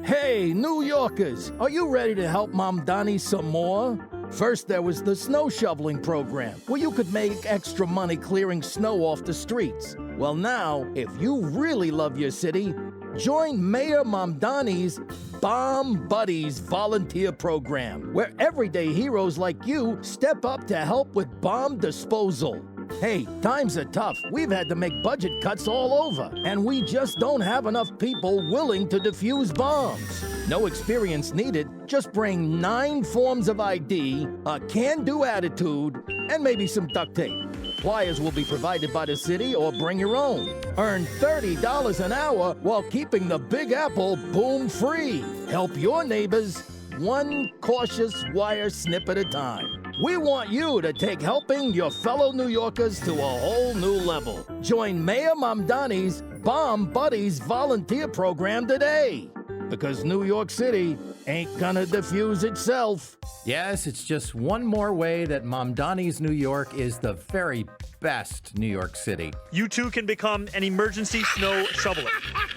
Hey, New Yorkers, are you ready to help Mom Donnie some more? First, there was the snow shoveling program, where you could make extra money clearing snow off the streets. Well, now, if you really love your city, join Mayor Mamdani's Bomb Buddies volunteer program, where everyday heroes like you step up to help with bomb disposal. Hey, times are tough. We've had to make budget cuts all over, and we just don't have enough people willing to defuse bombs. No experience needed. Just bring 9 forms of ID, a can-do attitude, and maybe some duct tape. Flyers will be provided by the city or bring your own. Earn $30 an hour while keeping the Big Apple boom-free. Help your neighbors one cautious wire snip at a time. We want you to take helping your fellow New Yorkers to a whole new level. Join Mayor Mamdani's Bomb Buddies volunteer program today. Because New York City ain't gonna defuse itself. Yes, it's just one more way that Mamdani's New York is the very best New York City. You too can become an emergency snow shoveler.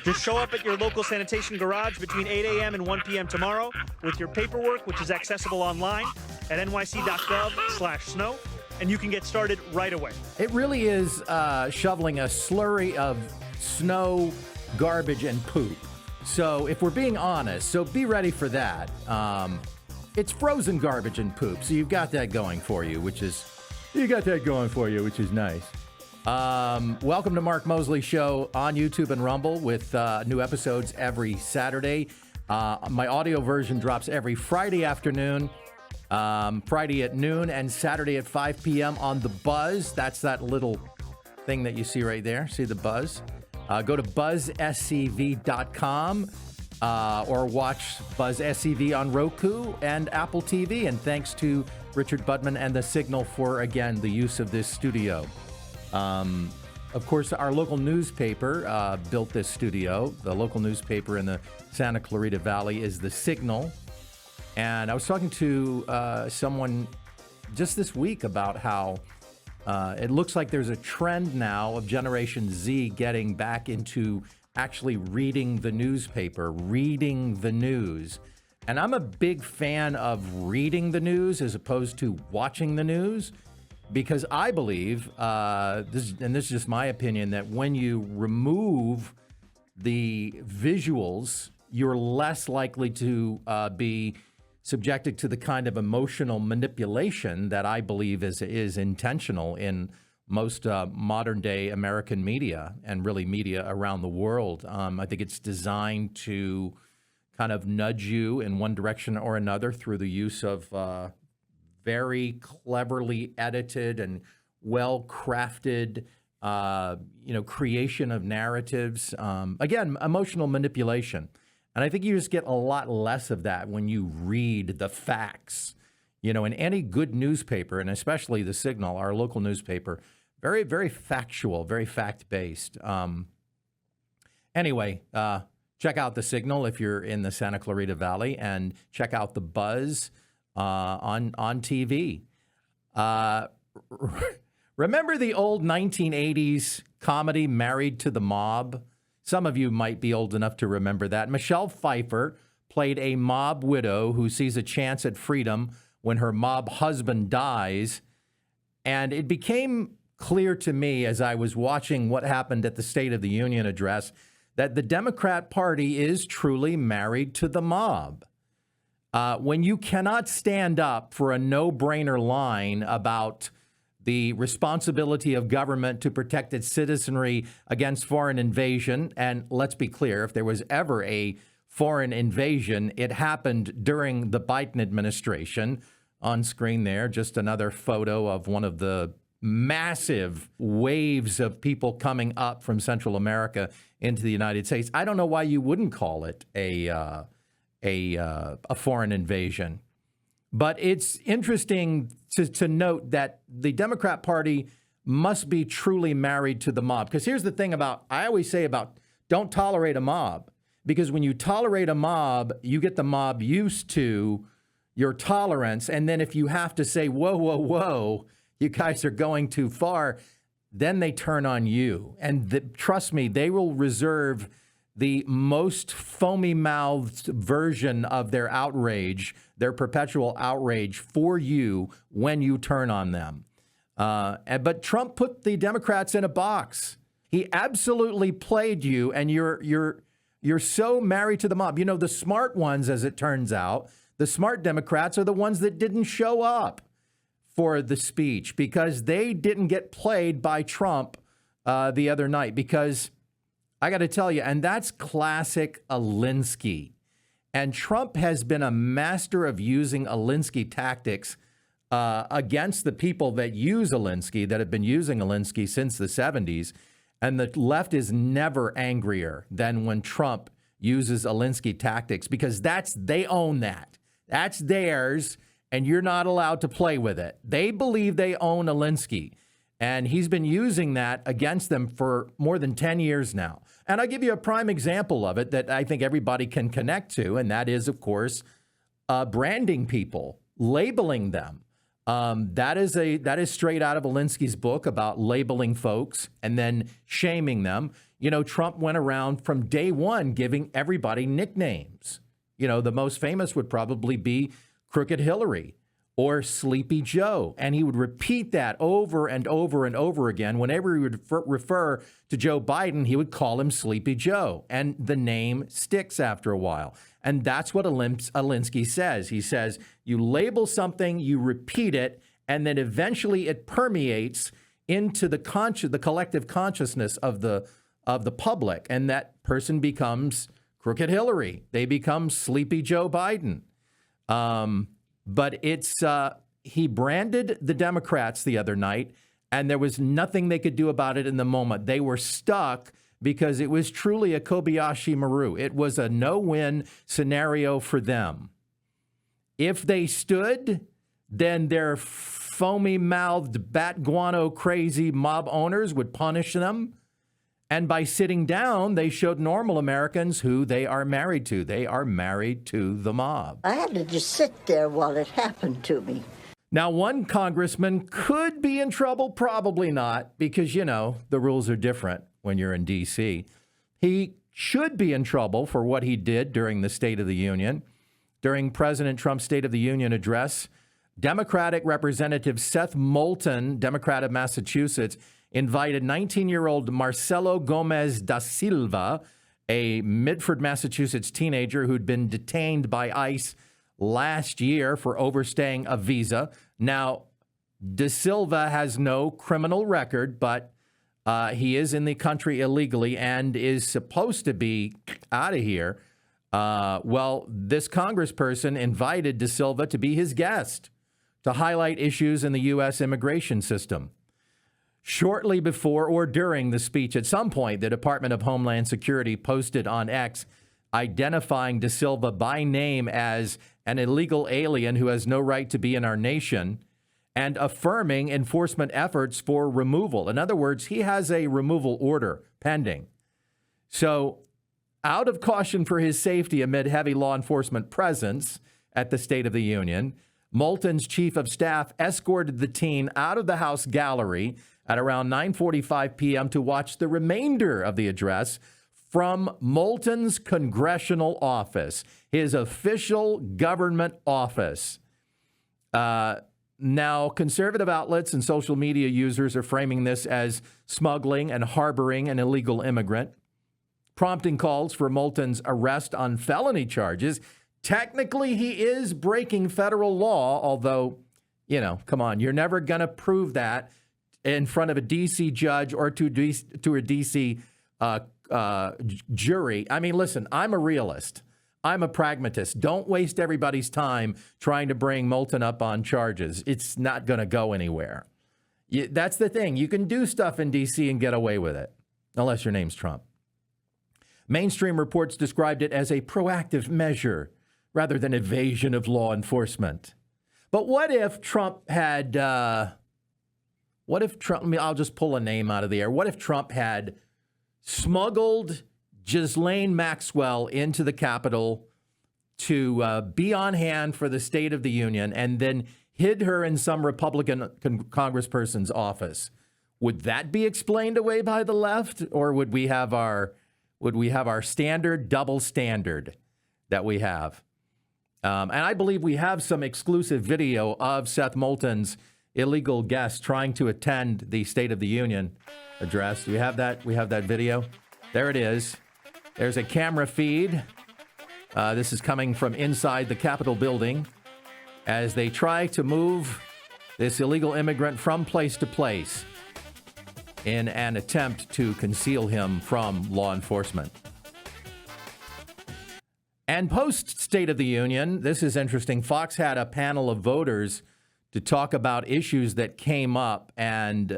Just show up at your local sanitation garage between 8 a.m. and 1 p.m. tomorrow with your paperwork, which is accessible online at nyc.gov/snow, and you can get started right away. It really is shoveling a slurry of snow, garbage, and poop. So if we're being honest, so be ready for that. It's frozen garbage and poop, so you've got that going for you, which is nice. Welcome to Mark Moseley Show on YouTube and Rumble with new episodes every Saturday. My audio version drops every Friday afternoon, Friday at noon, and Saturday at 5 p.m. on The Buzz. That's that little thing that you see right there. See the Buzz? Go to buzzscv.com or watch Buzz SCV on Roku and Apple TV. And thanks to Richard Budman and The Signal for, again, the use of this studio. Of course, our local newspaper built this studio. The local newspaper in the Santa Clarita Valley is The Signal. And I was talking to someone just this week about how it looks like there's a trend now of Generation Z getting back into actually reading the newspaper, reading the news. And I'm a big fan of reading the news as opposed to watching the news, because I believe, this is just my opinion, that when you remove the visuals, you're less likely to be subjected to the kind of emotional manipulation that I believe is intentional in most modern day American media and really media around the world. I think it's designed to kind of nudge you in one direction or another through the use of very cleverly edited and well-crafted, creation of narratives. Again, emotional manipulation. And I think you just get a lot less of that when you read the facts. In any good newspaper, and especially The Signal, our local newspaper, very, very factual, very fact-based. Anyway, check out The Signal if you're in the Santa Clarita Valley, and check out The Buzz on TV. Remember the old 1980s comedy Married to the Mob? Some of you might be old enough to remember that. Michelle Pfeiffer played a mob widow who sees a chance at freedom when her mob husband dies. And it became clear to me as I was watching what happened at the State of the Union address that the Democrat Party is truly married to the mob. When you cannot stand up for a no-brainer line about the responsibility of government to protect its citizenry against foreign invasion. And let's be clear, if there was ever a foreign invasion, it happened during the Biden administration. On screen there, just another photo of one of the massive waves of people coming up from Central America into the United States. I don't know why you wouldn't call it a foreign invasion. But it's interesting to note that the Democrat Party must be truly married to the mob. Because here's the thing I always say about don't tolerate a mob. Because when you tolerate a mob, you get the mob used to your tolerance. And then if you have to say, whoa, whoa, whoa, you guys are going too far, then they turn on you. And trust me, they will reserve the most foamy-mouthed version of their outrage, their perpetual outrage for you when you turn on them. But Trump put the Democrats in a box. He absolutely played you, and you're so married to the mob. You know, the smart ones, as it turns out, the smart Democrats are the ones that didn't show up for the speech because they didn't get played by Trump the other night. Because I got to tell you, and that's classic Alinsky. And Trump has been a master of using Alinsky tactics against the people that use Alinsky, that have been using Alinsky since the 70s. And the left is never angrier than when Trump uses Alinsky tactics, because they own that. That's theirs, and you're not allowed to play with it. They believe they own Alinsky, and he's been using that against them for more than 10 years now. And I'll give you a prime example of it that I think everybody can connect to, and that is, of course, branding people, labeling them. That is straight out of Alinsky's book about labeling folks and then shaming them. You know, Trump went around from day one giving everybody nicknames. You know, the most famous would probably be Crooked Hillary or Sleepy Joe. And he would repeat that over and over and over again. Whenever he would refer to Joe Biden, he would call him Sleepy Joe. And the name sticks after a while. And that's what Alinsky says. He says, you label something, you repeat it, and then eventually it permeates into the collective consciousness of the public. And that person becomes Crooked Hillary. They become Sleepy Joe Biden. But he branded the Democrats the other night, and there was nothing they could do about it in the moment. They were stuck because it was truly a Kobayashi Maru. It was a no-win scenario for them. If they stood, then their foamy-mouthed, bat guano crazy mob owners would punish them. And by sitting down, they showed normal Americans who they are married to. They are married to the mob. I had to just sit there while it happened to me. Now, one congressman could be in trouble, probably not, because, you know, the rules are different when you're in D.C. He should be in trouble for what he did during the State of the Union. During President Trump's State of the Union address, Democratic Representative Seth Moulton, Democrat of Massachusetts, invited 19-year-old Marcelo Gomez da Silva, a Midford, Massachusetts teenager who'd been detained by ICE last year for overstaying a visa. Now, da Silva has no criminal record, but he is in the country illegally and is supposed to be out of here. Well, this congressperson invited da Silva to be his guest to highlight issues in the U.S. immigration system. Shortly before or during the speech, at some point, the Department of Homeland Security posted on X identifying da Silva by name as an illegal alien who has no right to be in our nation and affirming enforcement efforts for removal. In other words, he has a removal order pending. So, out of caution for his safety amid heavy law enforcement presence at the State of the Union, Moulton's chief of staff escorted the teen out of the House gallery at around 9:45 p.m. to watch the remainder of the address from Moulton's congressional office, his official government office. Now, conservative outlets and social media users are framing this as smuggling and harboring an illegal immigrant, prompting calls for Moulton's arrest on felony charges. Technically, he is breaking federal law, although, you know, come on, you're never going to prove that in front of a D.C. judge or to a D.C. jury. I mean, listen, I'm a realist. I'm a pragmatist. Don't waste everybody's time trying to bring Moulton up on charges. It's not going to go anywhere. That's the thing. You can do stuff in D.C. and get away with it, unless your name's Trump. Mainstream reports described it as a proactive measure rather than evasion of law enforcement. But what if Trump had... I'll just pull a name out of the air. What if Trump had smuggled Ghislaine Maxwell into the Capitol to be on hand for the State of the Union and then hid her in some Republican congressperson's office? Would that be explained away by the left? Or would we have our would we have our standard double standard that we have. And I believe we have some exclusive video of Seth Moulton's illegal guest trying to attend the State of the Union address. Do we have that? We have that video. There it is. There's a camera feed. This is coming from inside the Capitol building as they try to move this illegal immigrant from place to place in an attempt to conceal him from law enforcement. And post State of the Union, this is interesting. Fox had a panel of voters to talk about issues that came up, and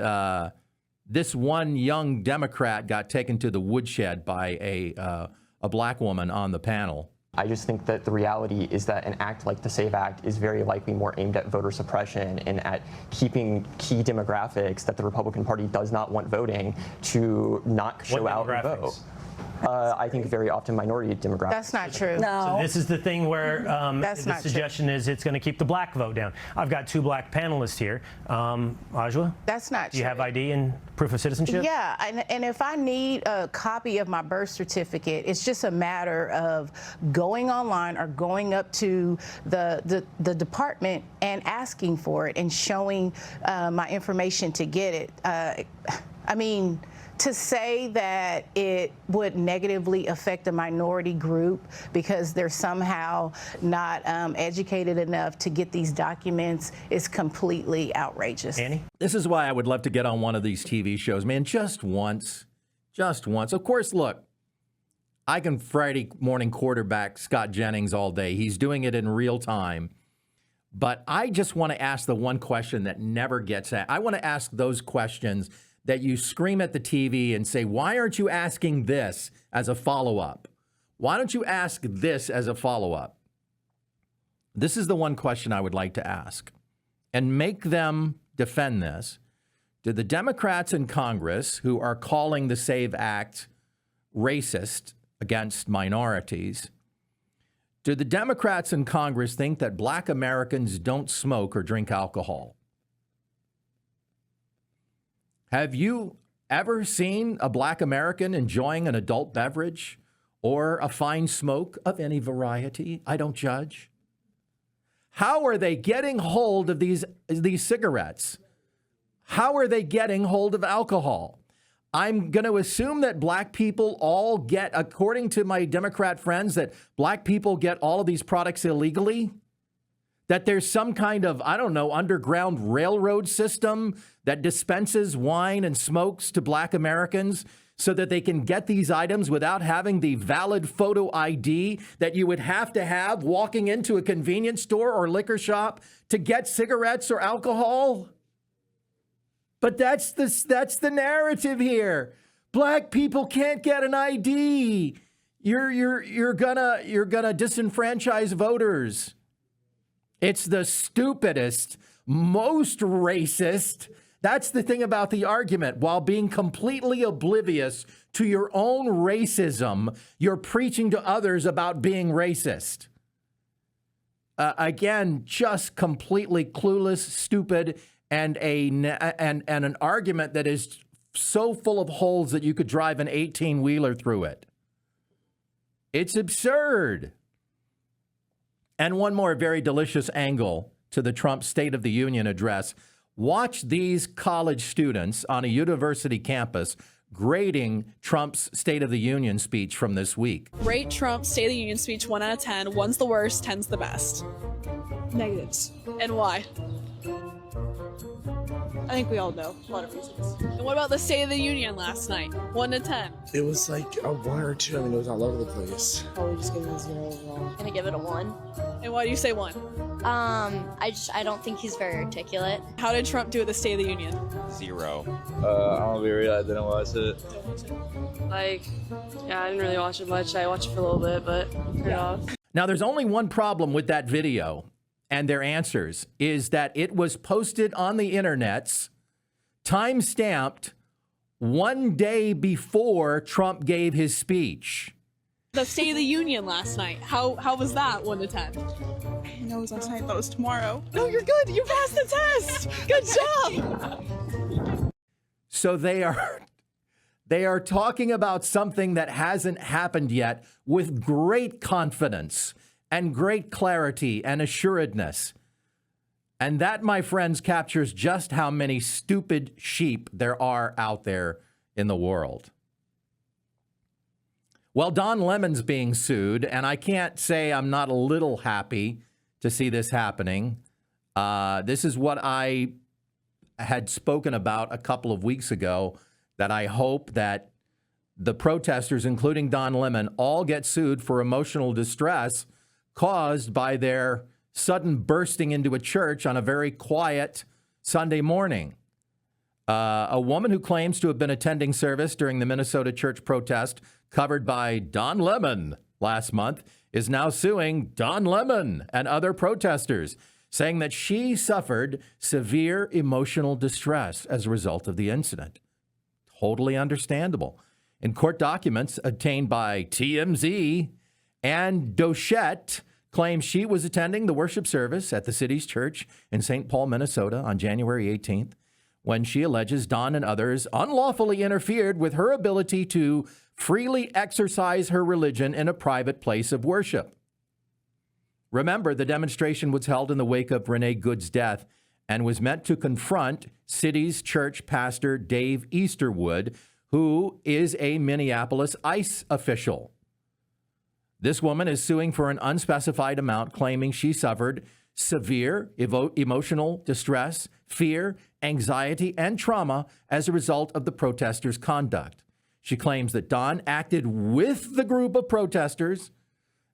this one young Democrat got taken to the woodshed by a black woman on the panel. I just think that the reality is that an act like the SAVE Act is very likely more aimed at voter suppression and at keeping key demographics that the Republican Party does not want voting to not show out and vote. I think very often minority demographics. That's not true. So this is the thing where the suggestion is it's going to keep the black vote down. I've got two black panelists here. Ajwa? That's not true. Do you have ID and proof of citizenship? Yeah, and if I need a copy of my birth certificate, it's just a matter of going online or going up to the department and asking for it and showing my information to get it. I mean, to say that it would negatively affect a minority group because they're somehow not educated enough to get these documents is completely outrageous. Annie? This is why I would love to get on one of these TV shows, man, just once. Just once. Of course, look, I can Friday morning quarterback Scott Jennings all day. He's doing it in real time. But I just want to ask the one question that never gets asked. I want to ask those questions that you scream at the TV and say, why aren't you asking this as a follow-up? Why don't you ask this as a follow-up? This is the one question I would like to ask and make them defend this. Do the Democrats in Congress who are calling the SAVE Act racist against minorities, do the Democrats in Congress think that black Americans don't smoke or drink alcohol? Have you ever seen a black American enjoying an adult beverage or a fine smoke of any variety? I don't judge. How are they getting hold of these cigarettes? How are they getting hold of alcohol? I'm going to assume that black people all get, according to my Democrat friends, that black people get all of these products illegally? That there's some kind of, I don't know, underground railroad system that dispenses wine and smokes to black Americans so that they can get these items without having the valid photo ID that you would have to have walking into a convenience store or liquor shop to get cigarettes or alcohol? But that's the narrative here. Black people can't get an ID. You're gonna disenfranchise voters. It's the stupidest, most racist. That's the thing about the argument. While being completely oblivious to your own racism, you're preaching to others about being racist. Again, just completely clueless, stupid, and an argument that is so full of holes that you could drive an 18-wheeler through it. It's absurd. And one more very delicious angle to the Trump State of the Union address. Watch these college students on a university campus grading Trump's State of the Union speech from this week. Rate Trump's State of the Union speech 1 out of 10. 1's the worst, 10's the best. Negatives. And why? I think we all know a lot of reasons. And what about the State of the Union last night? 1 to 10. It was like a 1 or 2. I mean, it was all over the place. Probably just give it a 0 overall. Gonna give it a 1. And why do you say 1? I don't think he's very articulate. How did Trump do at the State of the Union? 0. I'll be real, I didn't watch it. I didn't really watch it much. I watched it for a little bit, but turned it off. Now, there's only one problem with that video and their answers is that it was posted on the internets, time-stamped, 1 day before Trump gave his speech. The State of the Union last night. How was that 1 to 10? No, it was last night. That was tomorrow. No, you're good. You passed the test. Good job. So they They are talking about something that hasn't happened yet with great confidence and great clarity and assuredness. And that, my friends, captures just how many stupid sheep there are out there in the world. Well, Don Lemon's being sued, and I can't say I'm not a little happy to see this happening. This is what I had spoken about a couple of weeks ago, that I hope that the protesters, including Don Lemon, all get sued for emotional distress caused by their sudden bursting into a church on a very quiet Sunday morning. A woman who claims to have been attending service during the Minnesota church protest covered by Don Lemon last month is now suing Don Lemon and other protesters, saying that she suffered severe emotional distress as a result of the incident. Totally understandable. In court documents obtained by TMZ, Ann Dochette claims she was attending the worship service at the city's church in St. Paul, Minnesota on January 18th, when she alleges Don and others unlawfully interfered with her ability to freely exercise her religion in a private place of worship. Remember, the demonstration was held in the wake of Renee Good's death and was meant to confront city's church pastor Dave Easterwood, who is a Minneapolis ICE official. This woman is suing for an unspecified amount, claiming she suffered severe emotional distress, fear, anxiety, and trauma as a result of the protesters' conduct. She claims that Don acted with the group of protesters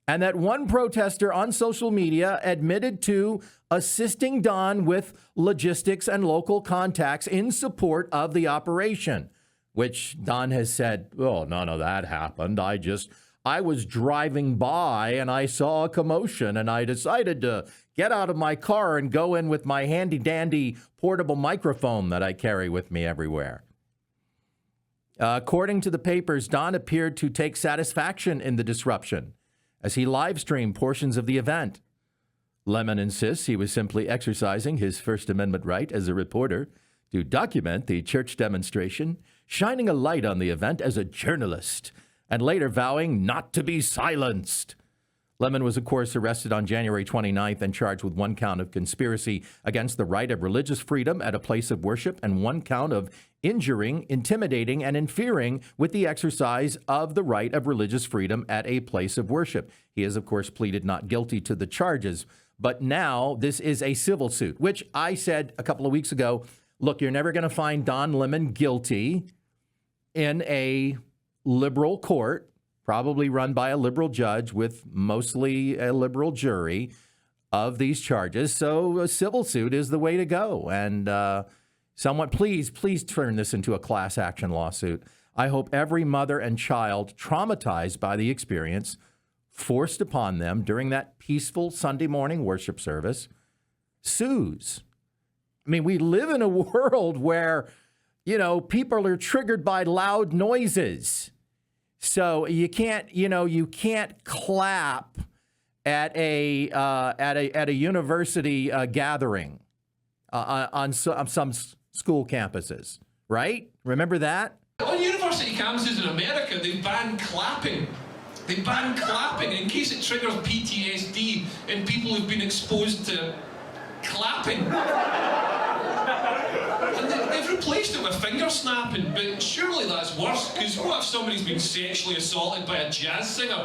and that one protester on social media admitted to assisting Don with logistics and local contacts in support of the operation, which Don has said, oh, none of that happened. I was driving by and I saw a commotion and I decided to get out of my car and go in with my handy dandy portable microphone that I carry with me everywhere. According to the papers, Don appeared to take satisfaction in the disruption as he live streamed portions of the event. Lemon insists he was simply exercising his First Amendment right as a reporter to document the church demonstration, shining a light on the event as a journalist, and later vowing not to be silenced. Lemon was, of course, arrested on January 29th and charged with one count of conspiracy against the right of religious freedom at a place of worship and one count of injuring, intimidating, and interfering with the exercise of the right of religious freedom at a place of worship. He has, of course, pleaded not guilty to the charges. But now this is a civil suit, which I said a couple of weeks ago, look, you're never going to find Don Lemon guilty in a liberal court, probably run by a liberal judge with mostly a liberal jury of these charges. So a civil suit is the way to go. And someone, please turn this into a class action lawsuit. I hope every mother and child traumatized by the experience forced upon them during that peaceful Sunday morning worship service sues. I mean, we live in a world where, people are triggered by loud noises. So you can't clap at a university gathering on some school campuses, right? Remember that? On university campuses in America, they ban clapping. They ban clapping in case it triggers PTSD in people who've been exposed to clapping. And they've replaced it with finger snapping, but surely that's worse, because what if somebody's been sexually assaulted by a jazz singer?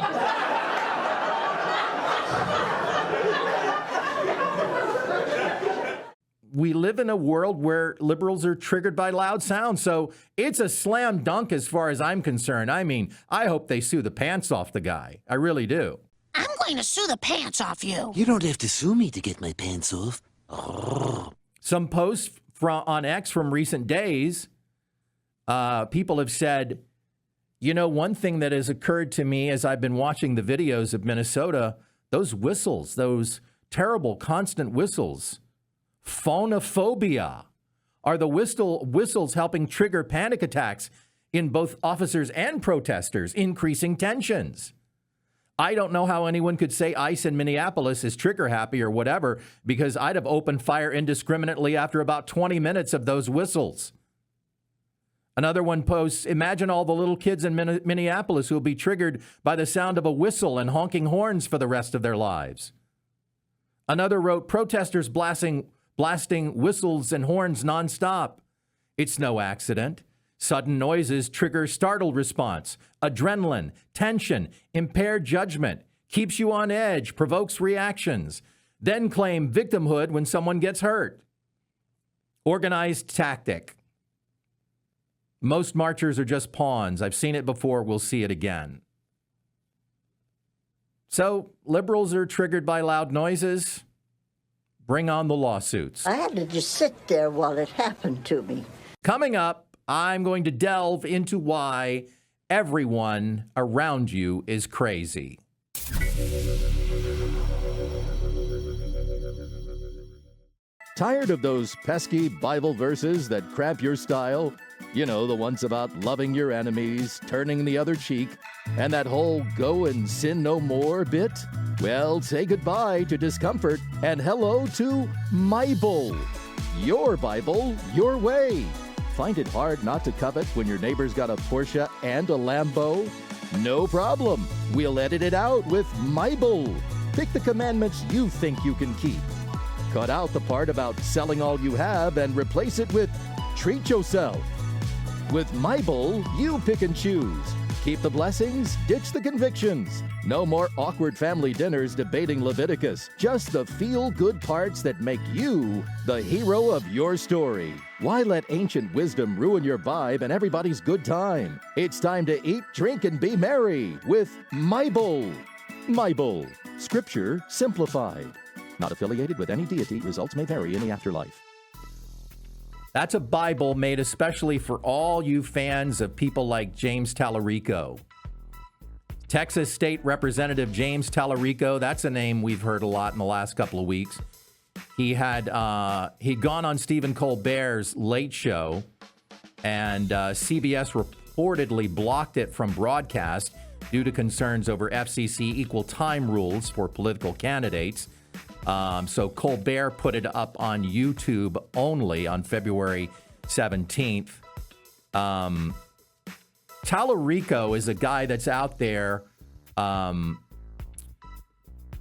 We live in a world where liberals are triggered by loud sound, so it's a slam dunk as far as I'm concerned. I mean, I hope they sue the pants off the guy. I really do. I'm going to sue the pants off you. You don't have to sue me to get my pants off. Oh. Some posts on X from recent days, people have said, one thing that has occurred to me as I've been watching the videos of Minnesota, those whistles, those terrible constant whistles, phonophobia, are the whistles helping trigger panic attacks in both officers and protesters, increasing tensions. I don't know how anyone could say ICE in Minneapolis is trigger happy or whatever, because I'd have opened fire indiscriminately after about 20 minutes of those whistles. Another one posts, imagine all the little kids in Minneapolis who will be triggered by the sound of a whistle and honking horns for the rest of their lives. Another wrote, protesters blasting whistles and horns nonstop. It's no accident. Sudden noises trigger startled response, adrenaline, tension, impaired judgment, keeps you on edge, provokes reactions, then claim victimhood when someone gets hurt. Organized tactic. Most marchers are just pawns. I've seen it before. We'll see it again. So liberals are triggered by loud noises. Bring on the lawsuits. I had to just sit there while it happened to me. Coming up, I'm going to delve into why everyone around you is crazy. Tired of those pesky Bible verses that cramp your style? You know, the ones about loving your enemies, turning the other cheek, and that whole go and sin no more bit? Well, say goodbye to discomfort and hello to Bible. Your Bible, your way. Find it hard not to covet when your neighbor's got a Porsche and a Lambo? No problem. We'll edit it out with Bible. Pick the commandments you think you can keep. Cut out the part about selling all you have and replace it with treat yourself. With Bible, you pick and choose. Keep the blessings, ditch the convictions. No more awkward family dinners debating Leviticus. Just the feel-good parts that make you the hero of your story. Why let ancient wisdom ruin your vibe and everybody's good time? It's time to eat, drink, and be merry with Bible. Bible. Scripture simplified. Not affiliated with any deity. Results may vary in the afterlife. That's a Bible made especially for all you fans of people like James Tallarico. Texas State Representative James Tallarico, that's a name we've heard a lot in the last couple of weeks. He'd gone on Stephen Colbert's Late Show, and CBS reportedly blocked it from broadcast due to concerns over FCC equal time rules for political candidates. So Colbert put it up on YouTube only on February 17th. Tallarico is a guy that's out there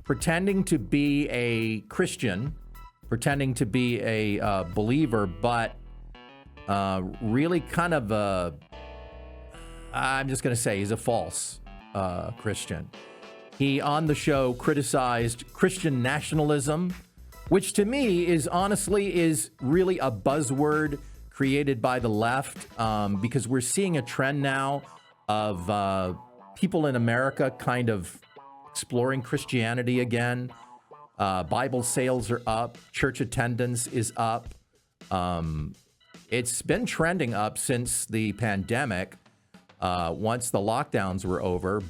pretending to be a Christian, pretending to be a believer, but really kind of I'm just going to say he's a false Christian. He, on the show, criticized Christian nationalism, which to me is really a buzzword created by the left, because we're seeing a trend now of people in America kind of exploring Christianity again. Bible sales are up. Church attendance is up. It's been trending up since the pandemic. Once the lockdowns were over,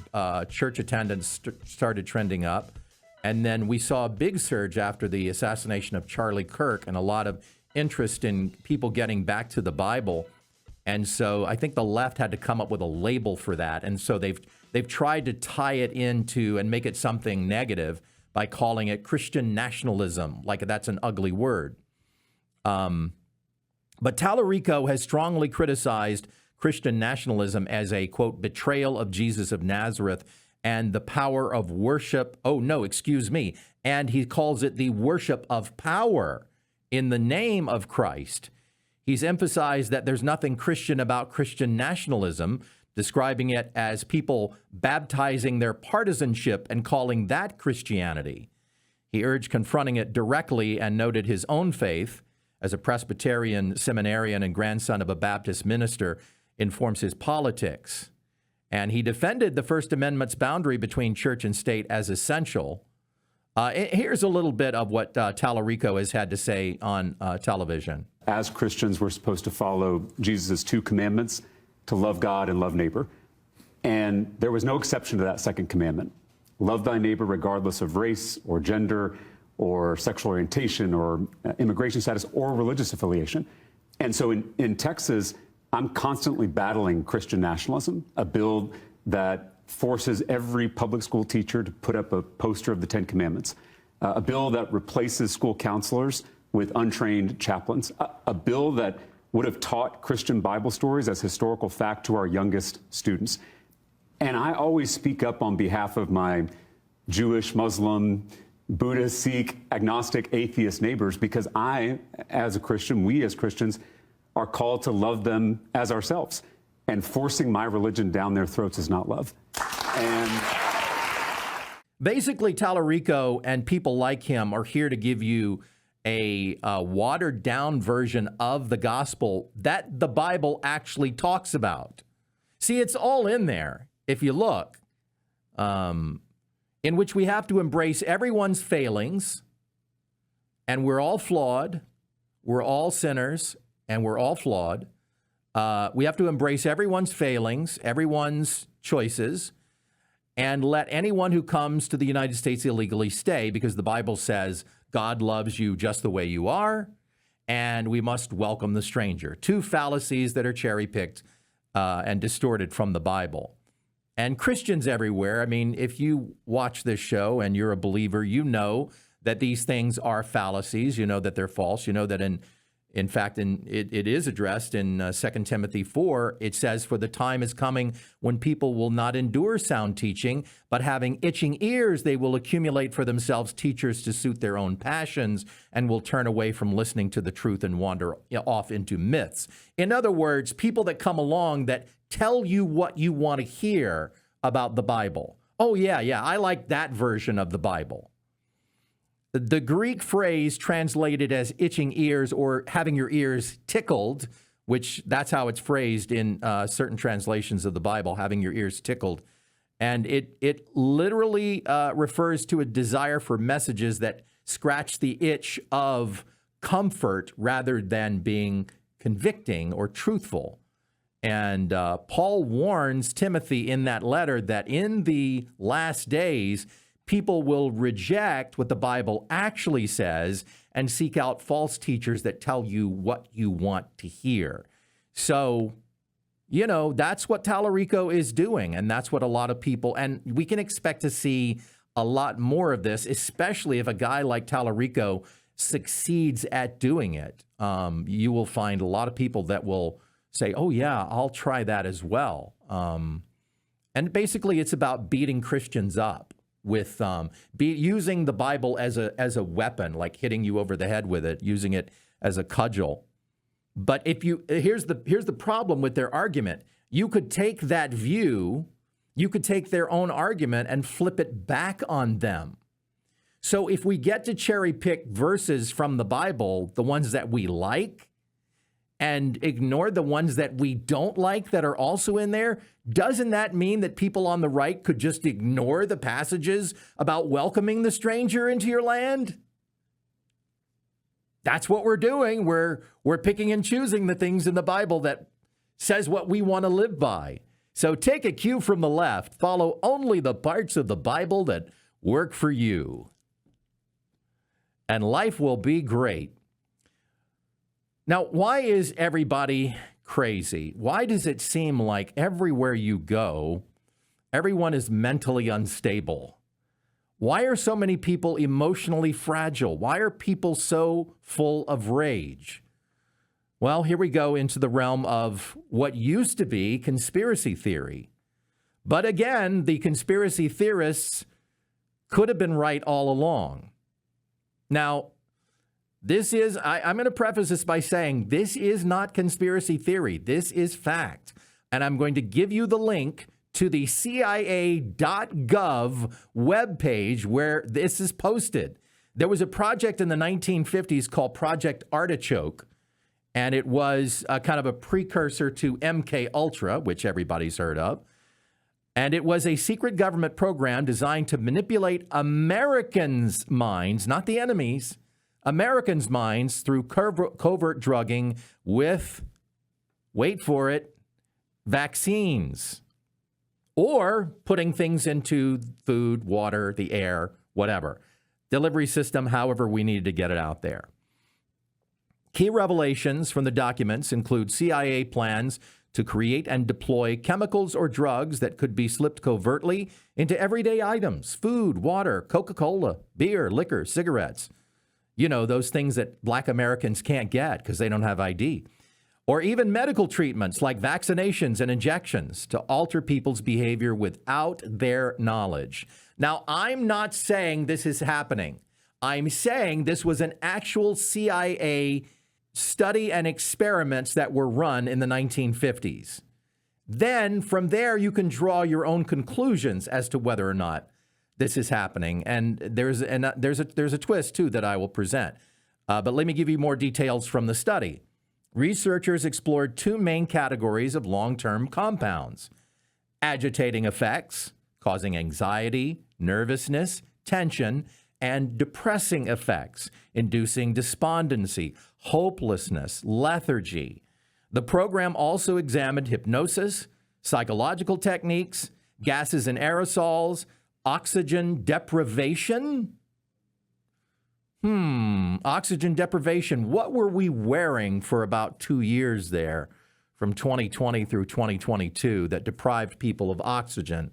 church attendance started trending up. And then we saw a big surge after the assassination of Charlie Kirk and a lot of interest in people getting back to the Bible. And so I think the left had to come up with a label for that. And so they've tried to tie it into and make it something negative by calling it Christian nationalism, like that's an ugly word. But Tallarico has strongly criticized Christian nationalism as a, quote, betrayal of Jesus of Nazareth and the power of worship. And he calls it the worship of power in the name of Christ. He's emphasized that there's nothing Christian about Christian nationalism, describing it as people baptizing their partisanship and calling that Christianity. He urged confronting it directly and noted his own faith as a Presbyterian seminarian and grandson of a Baptist minister informs his politics. And he defended the First Amendment's boundary between church and state as essential. Here's a little bit of what Tallarico has had to say on television. As Christians, we're supposed to follow Jesus' 2 commandments, to love God and love neighbor. And there was no exception to that second commandment. Love thy neighbor regardless of race or gender or sexual orientation or immigration status or religious affiliation. And so in Texas, I'm constantly battling Christian nationalism, a bill that forces every public school teacher to put up a poster of the 10 Commandments, a bill that replaces school counselors with untrained chaplains, a bill that would have taught Christian Bible stories as historical fact to our youngest students. And I always speak up on behalf of my Jewish, Muslim, Buddhist, Sikh, agnostic, atheist neighbors, because I, as a Christian, we as Christians, are called to love them as ourselves. And forcing my religion down their throats is not love. And basically, Tallarico and people like him are here to give you a watered down version of the gospel that the Bible actually talks about. See, it's all in there, if you look, in which we have to embrace everyone's failings, and we're all flawed, we're all sinners, and we're all flawed. We have to embrace everyone's failings, everyone's choices, and let anyone who comes to the United States illegally stay, because the Bible says God loves you just the way you are, and we must welcome the stranger. Two fallacies that are cherry-picked and distorted from the Bible. And Christians everywhere, I mean, if you watch this show and you're a believer, you know that these things are fallacies. You know that they're false. You know that in fact, it is addressed in 2 Timothy 4. It says, "For the time is coming when people will not endure sound teaching, but having itching ears, they will accumulate for themselves teachers to suit their own passions, and will turn away from listening to the truth and wander off into myths." In other words, people that come along that tell you what you want to hear about the Bible. Oh, yeah, I like that version of the Bible. The Greek phrase translated as itching ears or having your ears tickled, which that's how it's phrased in certain translations of the Bible, having your ears tickled. And it literally refers to a desire for messages that scratch the itch of comfort rather than being convicting or truthful. And Paul warns Timothy in that letter that in the last days, people will reject what the Bible actually says and seek out false teachers that tell you what you want to hear. So, you know, that's what Tallarico is doing, and that's what a lot of people, and we can expect to see a lot more of this, especially if a guy like Tallarico succeeds at doing it. You will find a lot of people that will say, oh, yeah, I'll try that as well. And basically, it's about beating Christians up with using the Bible as a weapon, like hitting you over the head with it, using it as a cudgel. But here's the problem with their argument. You could take that view, you could take their own argument and flip it back on them. So if we get to cherry pick verses from the Bible, the ones that we like, and ignore the ones that we don't like that are also in there, doesn't that mean that people on the right could just ignore the passages about welcoming the stranger into your land? That's what we're doing. We're picking and choosing the things in the Bible that says what we want to live by. So take a cue from the left. Follow only the parts of the Bible that work for you, and life will be great. Now, why is everybody crazy? Why does it seem like everywhere you go, everyone is mentally unstable? Why are so many people emotionally fragile? Why are people so full of rage? Well, here we go into the realm of what used to be conspiracy theory. But again, the conspiracy theorists could have been right all along. Now, I'm going to preface this by saying this is not conspiracy theory. This is fact. And I'm going to give you the link to the CIA.gov webpage where this is posted. There was a project in the 1950s called Project Artichoke, and it was kind of a precursor to MK Ultra, which everybody's heard of. And it was a secret government program designed to manipulate Americans' minds, not the enemies, Americans' minds through covert drugging with, wait for it, vaccines, or putting things into food, water, the air, whatever. Delivery system, however we needed to get it out there. Key revelations from the documents include CIA plans to create and deploy chemicals or drugs that could be slipped covertly into everyday items, food, water, Coca-Cola, beer, liquor, cigarettes. You know, those things that black Americans can't get because they don't have ID. or even medical treatments like vaccinations and injections to alter people's behavior without their knowledge. Now, I'm not saying this is happening. I'm saying this was an actual CIA study and experiments that were run in the 1950s. Then from there, you can draw your own conclusions as to whether or not this is happening. And there's a twist, too, that I will present. But let me give you more details from the study. Researchers explored two main categories of long-term compounds: agitating effects, causing anxiety, nervousness, tension, and depressing effects, inducing despondency, hopelessness, lethargy. The program also examined hypnosis, psychological techniques, gases and aerosols, oxygen deprivation. Oxygen deprivation. What were we wearing for about 2 years there, from 2020 through 2022, that deprived people of oxygen?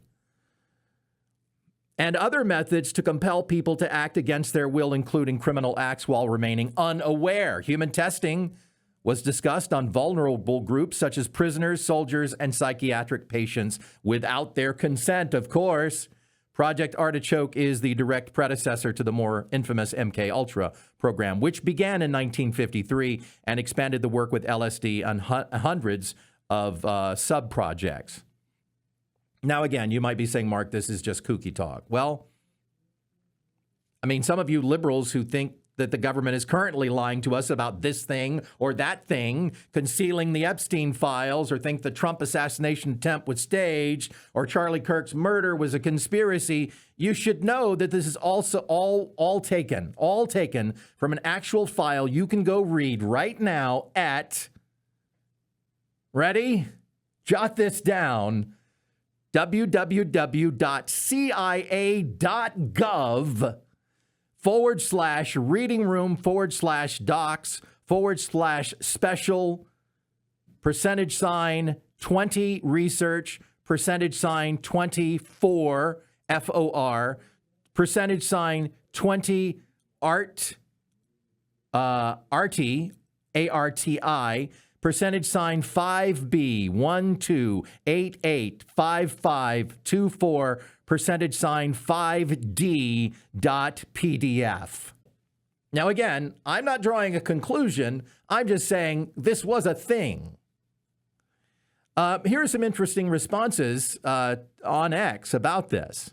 And other methods to compel people to act against their will, including criminal acts while remaining unaware. Human testing was discussed on vulnerable groups such as prisoners, soldiers, and psychiatric patients without their consent, of course. Project Artichoke is the direct predecessor to the more infamous MKUltra program, which began in 1953 and expanded the work with LSD on hundreds of sub-projects. Now, again, you might be saying, Mark, this is just kooky talk. Well, I mean, some of you liberals who think that the government is currently lying to us about this thing or that thing, concealing the Epstein files, or think the Trump assassination attempt was staged, or Charlie Kirk's murder was a conspiracy, you should know that this is also all taken from an actual file you can go read right now at, ready? Jot this down, www.cia.gov/reading room /docs/special %20 research %24 FOR %20 art arty ARTI $5B 12885524 $5D.PDF. Now, again, I'm not drawing a conclusion. I'm just saying this was a thing. Here are some interesting responses on X about this.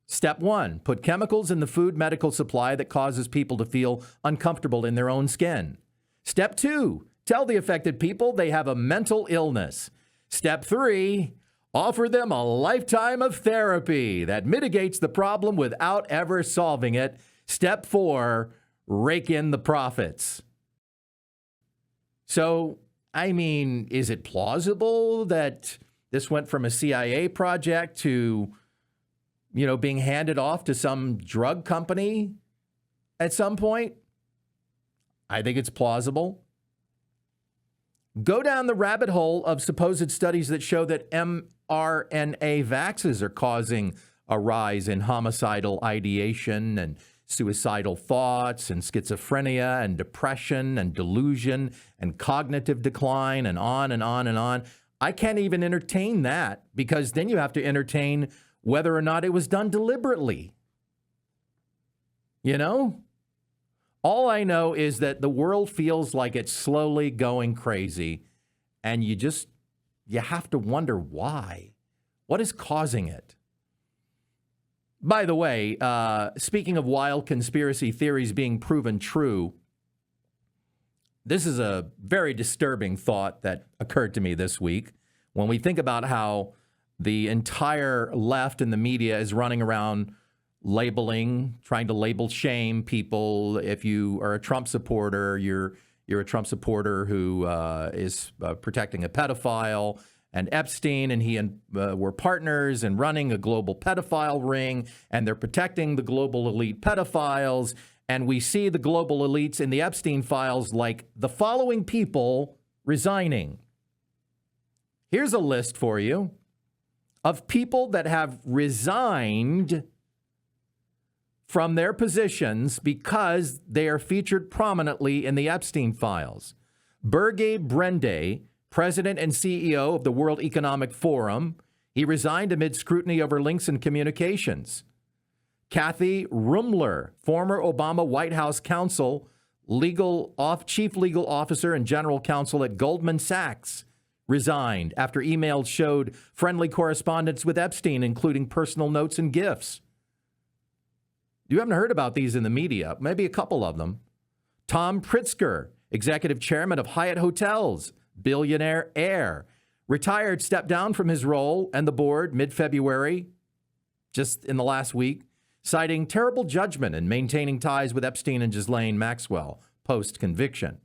Step 1, put chemicals in the food medical supply that causes people to feel uncomfortable in their own skin. Step 2, tell the affected people they have a mental illness. Step 3, offer them a lifetime of therapy that mitigates the problem without ever solving it. Step 4, rake in the profits. So, I mean, is it plausible that this went from a CIA project to, being handed off to some drug company at some point? I think it's plausible. Go down the rabbit hole of supposed studies that show that mRNA vaxes are causing a rise in homicidal ideation and suicidal thoughts and schizophrenia and depression and delusion and cognitive decline and on and on and on. I can't even entertain that, because then you have to entertain whether or not it was done deliberately. All I know is that the world feels like it's slowly going crazy, and you have to wonder why. What is causing it? By the way, speaking of wild conspiracy theories being proven true, this is a very disturbing thought that occurred to me this week. When we think about how the entire left and the media is running around trying to label shame people. If you are a Trump supporter, you're a Trump supporter who is protecting a pedophile, and Epstein and he were partners in running a global pedophile ring, and they're protecting the global elite pedophiles. And we see the global elites in the Epstein files like the following people resigning. Here's a list for you of people that have resigned from their positions because they are featured prominently in the Epstein files. Sergey Brende, president and CEO of the World Economic Forum, he resigned amid scrutiny over links in communications. Kathy Rumler, former Obama White House counsel, chief legal officer and general counsel at Goldman Sachs, resigned after emails showed friendly correspondence with Epstein, including personal notes and gifts. You haven't heard about these in the media, maybe a couple of them. Tom Pritzker, executive chairman of Hyatt Hotels, billionaire heir, retired, stepped down from his role and the board mid-February, just in the last week, citing terrible judgment in maintaining ties with Epstein and Ghislaine Maxwell post-conviction.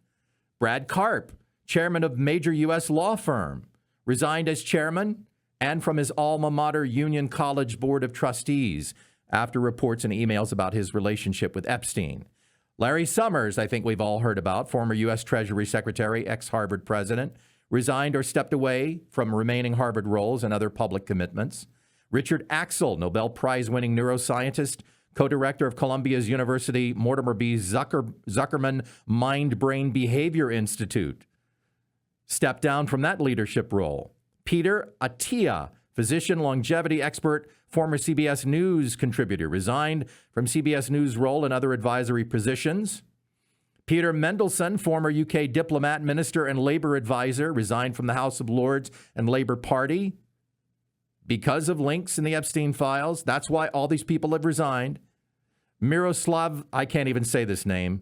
Brad Karp, chairman of major U.S. law firm, resigned as chairman and from his alma mater Union College Board of Trustees after reports and emails about his relationship with Epstein. Larry Summers, I think we've all heard about, former U.S. Treasury Secretary, ex-Harvard president, resigned or stepped away from remaining Harvard roles and other public commitments. Richard Axel, Nobel Prize-winning neuroscientist, co-director of Columbia's University Mortimer B. Zuckerman Mind-Brain Behavior Institute, stepped down from that leadership role. Peter Attia, physician, longevity expert, former CBS News contributor, resigned from CBS News role and other advisory positions. Peter Mendelsohn, former UK diplomat, minister, and labor advisor, resigned from the House of Lords and Labour Party because of links in the Epstein files. That's why all these people have resigned. Miroslav, I can't even say this name.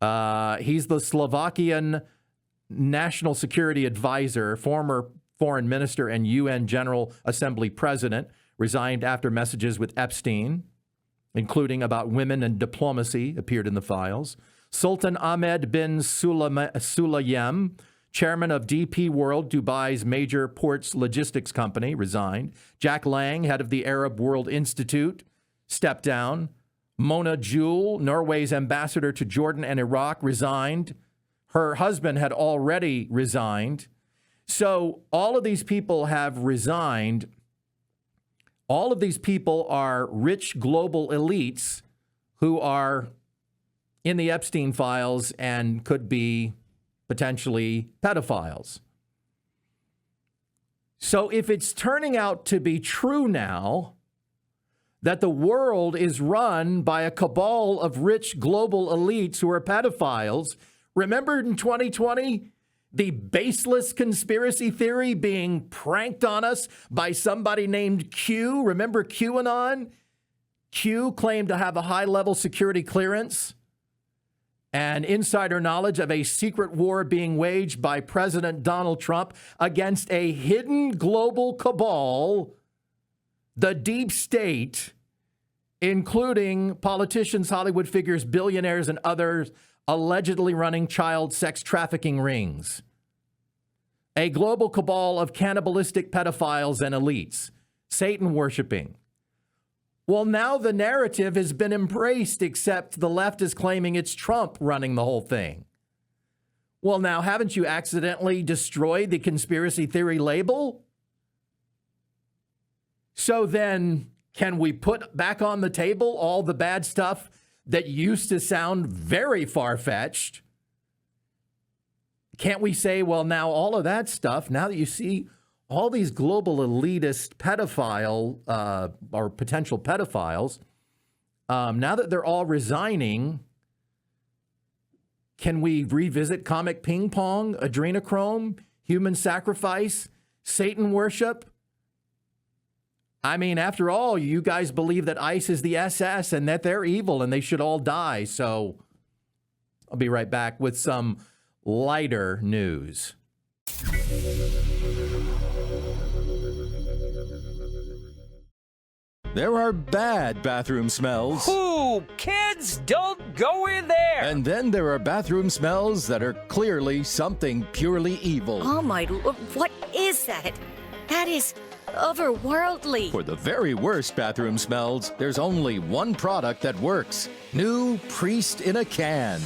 He's the Slovakian National Security Advisor, former foreign minister and UN General Assembly president, resigned after messages with Epstein, including about women and diplomacy, appeared in the files. Sultan Ahmed bin Sulayem, chairman of DP World, Dubai's major ports logistics company, resigned. Jack Lang, head of the Arab World Institute, stepped down. Mona Jewel, Norway's ambassador to Jordan and Iraq, resigned. Her husband had already resigned. So all of these people have resigned. All of these people are rich global elites who are in the Epstein files and could be potentially pedophiles. So if it's turning out to be true now that the world is run by a cabal of rich global elites who are pedophiles, remember in 2020, the baseless conspiracy theory being pranked on us by somebody named Q? Remember QAnon? Q claimed to have a high-level security clearance and insider knowledge of a secret war being waged by President Donald Trump against a hidden global cabal, the deep state, including politicians, Hollywood figures, billionaires, and others allegedly running child sex trafficking rings. A global cabal of cannibalistic pedophiles and elites, Satan worshiping. Well, now the narrative has been embraced, except the left is claiming it's Trump running the whole thing. Well, now, haven't you accidentally destroyed the conspiracy theory label? So then, can we put back on the table all the bad stuff that used to sound very far-fetched? Can't we say, well, now all of that stuff, now that you see all these global elitist pedophile or potential pedophiles, now that they're all resigning, can we revisit comic ping pong, adrenochrome, human sacrifice, Satan worship? I mean, after all, you guys believe that ICE is the SS and that they're evil and they should all die. So I'll be right back with some lighter news. There are bad bathroom smells. Ooh, kids, don't go in there! And then there are bathroom smells that are clearly something purely evil. Oh my, what is that? That is otherworldly. For the very worst bathroom smells, there's only one product that works. New Priest in a Can.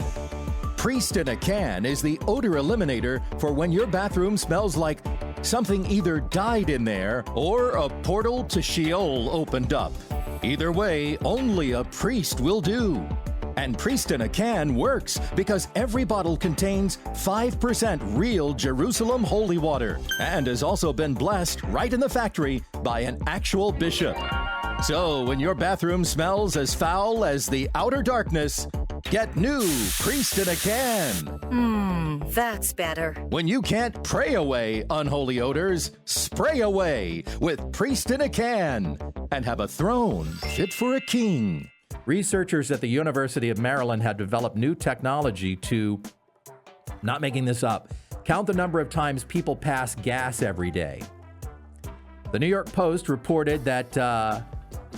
Priest in a Can is the odor eliminator for when your bathroom smells like something either died in there or a portal to Sheol opened up. Either way, only a priest will do. And Priest in a Can works because every bottle contains 5% real Jerusalem holy water and has also been blessed right in the factory by an actual bishop. So when your bathroom smells as foul as the outer darkness, get new Priest in a Can. That's better. When you can't pray away unholy odors, spray away with Priest in a Can and have a throne fit for a king. Researchers at the University of Maryland have developed new technology to, not making this up, count the number of times people pass gas every day. The New York Post reported that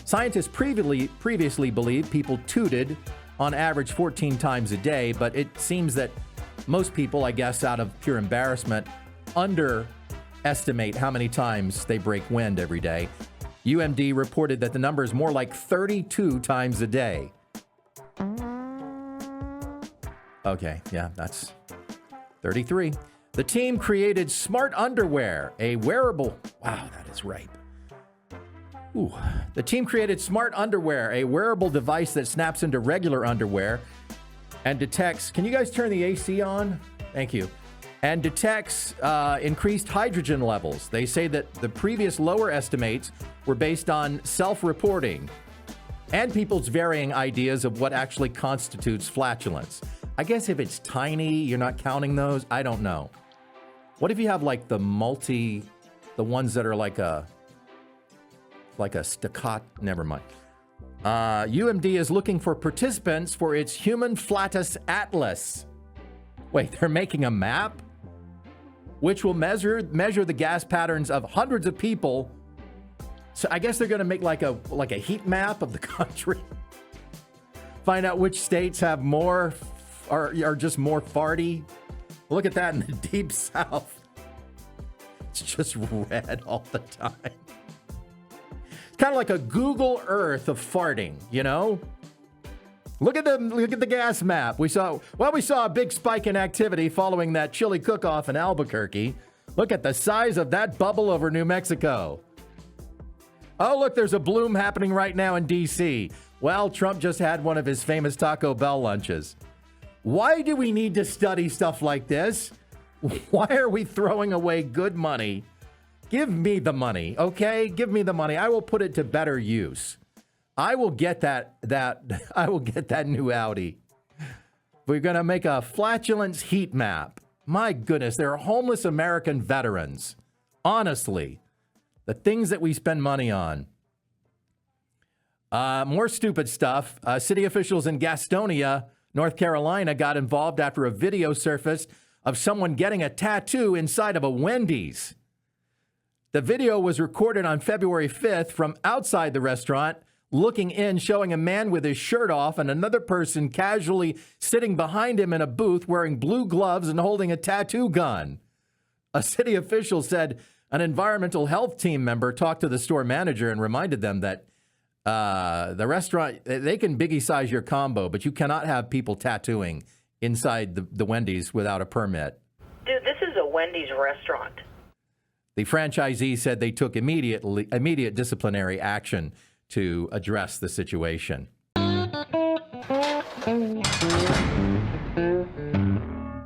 scientists previously believed people tooted on average 14 times a day, but it seems that most people, I guess, out of pure embarrassment, underestimate how many times they break wind every day. UMD reported that the number is more like 32 times a day. Okay, yeah, that's 33. The team created smart underwear, a wearable... Wow, that is ripe. Ooh. The team created smart underwear, a wearable device that snaps into regular underwear and detects... Can you guys turn the AC on? Thank you. And detects increased hydrogen levels. They say that the previous lower estimates were based on self-reporting and people's varying ideas of what actually constitutes flatulence. I guess if it's tiny, you're not counting those. I don't know. What if you have like the ones that are like a staccato? Never mind. UMD is looking for participants for its Human Flatus Atlas. Wait, they're making a map? Which will measure the gas patterns of hundreds of people. So I guess they're going to make like a heat map of the country. Find out which states have more, are just more farty. Look at that in the deep south. It's just red all the time. It's kind of like a Google Earth of farting, you know? Look at the gas map. We saw a big spike in activity following that chili cook-off in Albuquerque. Look at the size of that bubble over New Mexico. Oh, look, there's a bloom happening right now in D.C. Well, Trump just had one of his famous Taco Bell lunches. Why do we need to study stuff like this? Why are we throwing away good money? Give me the money, okay? Give me the money. I will put it to better use. I will get that new Audi. We're going to make a flatulence heat map. My goodness, there are homeless American veterans. Honestly, the things that we spend money on. More stupid stuff. City officials in Gastonia, North Carolina, got involved after a video surfaced of someone getting a tattoo inside of a Wendy's. The video was recorded on February 5th from outside the restaurant, looking in, showing a man with his shirt off and another person casually sitting behind him in a booth wearing blue gloves and holding a tattoo gun. A city official said an environmental health team member talked to the store manager and reminded them that the restaurant, they can biggie size your combo, but you cannot have people tattooing inside the Wendy's without a permit. Dude, this is a Wendy's restaurant. The franchisee said they took immediate disciplinary action to address the situation.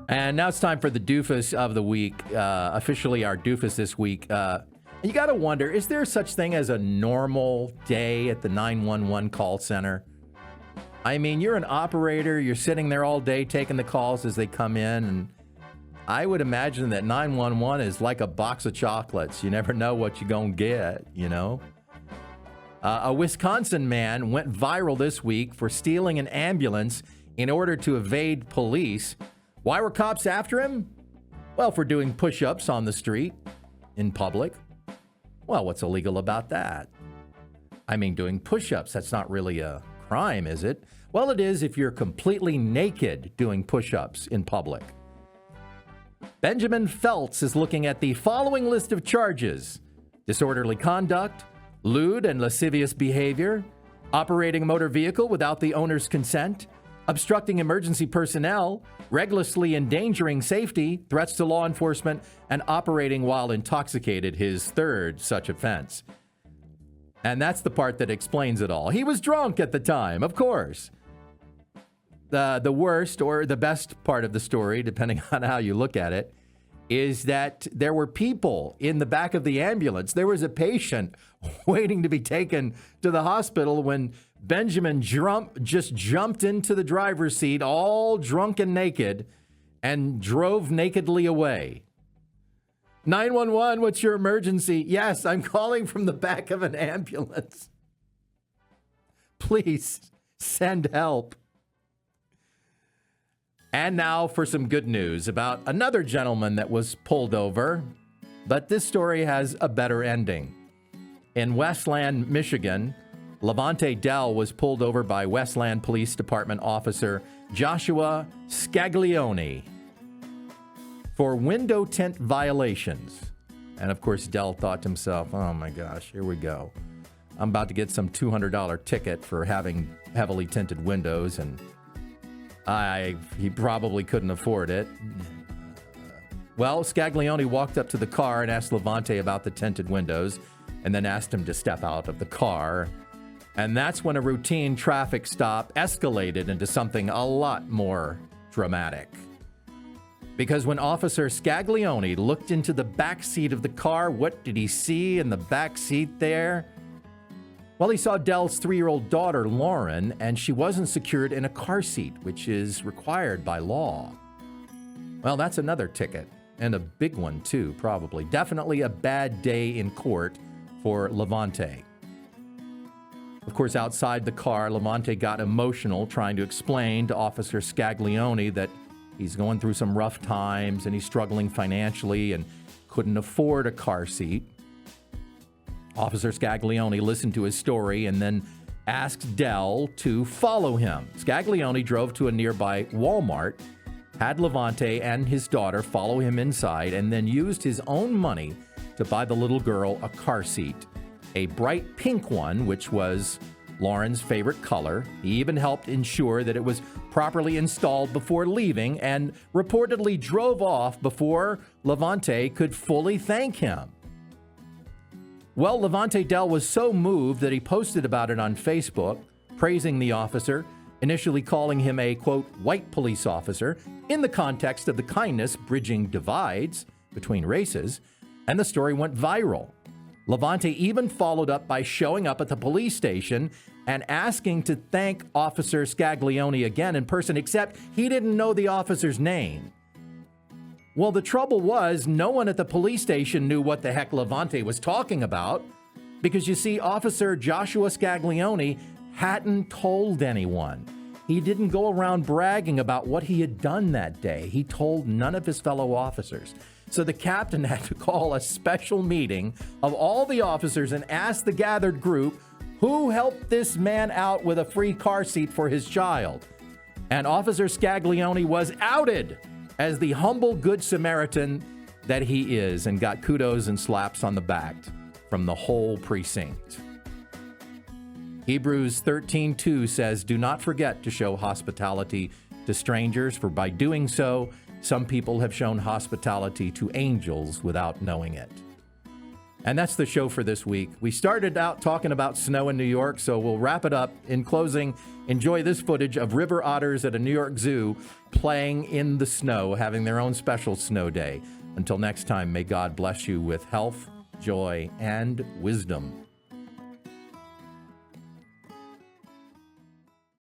And now it's time for the doofus of the week. Officially our doofus this week. You got to wonder, is there such thing as a normal day at the 911 call center? I mean, you're an operator, you're sitting there all day taking the calls as they come in, and I would imagine that 911 is like a box of chocolates. You never know what you're going to get, you know? A Wisconsin man went viral this week for stealing an ambulance in order to evade police. Why were cops after him? Well, for doing push-ups on the street in public. Well, what's illegal about that? I mean, doing push-ups, that's not really a crime, is it? Well, it is if you're completely naked doing push-ups in public. Benjamin Feltz is looking at the following list of charges: disorderly conduct, lewd and lascivious behavior, operating a motor vehicle without the owner's consent, obstructing emergency personnel, recklessly endangering safety, threats to law enforcement, and operating while intoxicated, his third such offense. And that's the part that explains it all. He was drunk at the time, of course. The worst or the best part of the story, depending on how you look at it, is that there were people in the back of the ambulance. There was a patient waiting to be taken to the hospital when Benjamin just jumped into the driver's seat, all drunk and naked, and drove nakedly away. 911, what's your emergency? Yes, I'm calling from the back of an ambulance. Please send help. And now for some good news about another gentleman that was pulled over, but this story has a better ending. In Westland, Michigan, Levante Dell was pulled over by Westland Police Department officer Joshua Scaglione for window tint violations. And of course, Dell thought to himself, oh my gosh, here we go. I'm about to get some $200 ticket for having heavily tinted windows, and he probably couldn't afford it. Well, Scaglione walked up to the car and asked Levante about the tinted windows, and then asked him to step out of the car. And that's when a routine traffic stop escalated into something a lot more dramatic. Because when Officer Scaglione looked into the back seat of the car, what did he see in the back seat there? Well, he saw Dell's 3-year-old daughter, Lauren, and she wasn't secured in a car seat, which is required by law. Well, that's another ticket, and a big one too, probably. Definitely a bad day in court for Levante. Of course, outside the car, Levante got emotional trying to explain to Officer Scaglione that he's going through some rough times and he's struggling financially and couldn't afford a car seat. Officer Scaglione listened to his story and then asked Dell to follow him. Scaglione drove to a nearby Walmart, had Levante and his daughter follow him inside, and then used his own money to buy the little girl a car seat, a bright pink one, which was Lauren's favorite color. He even helped ensure that it was properly installed before leaving and reportedly drove off before Levante could fully thank him. Well, Levante Dell was so moved that he posted about it on Facebook, praising the officer, initially calling him a, quote, white police officer in the context of the kindness bridging divides between races, and the story went viral. Levante even followed up by showing up at the police station and asking to thank Officer Scaglione again in person, except he didn't know the officer's name. Well, the trouble was, no one at the police station knew what the heck Levante was talking about, because you see, Officer Joshua Scaglione hadn't told anyone. He didn't go around bragging about what he had done that day. He told none of his fellow officers. So the captain had to call a special meeting of all the officers and ask the gathered group who helped this man out with a free car seat for his child. And Officer Scaglione was outed as the humble Good Samaritan that he is, and got kudos and slaps on the back from the whole precinct. Hebrews 13:2 says, do not forget to show hospitality to strangers, for by doing so, some people have shown hospitality to angels without knowing it. And that's the show for this week. We started out talking about snow in New York, so we'll wrap it up. In closing, enjoy this footage of river otters at a New York zoo playing in the snow, having their own special snow day. Until next time, may God bless you with health, joy, and wisdom.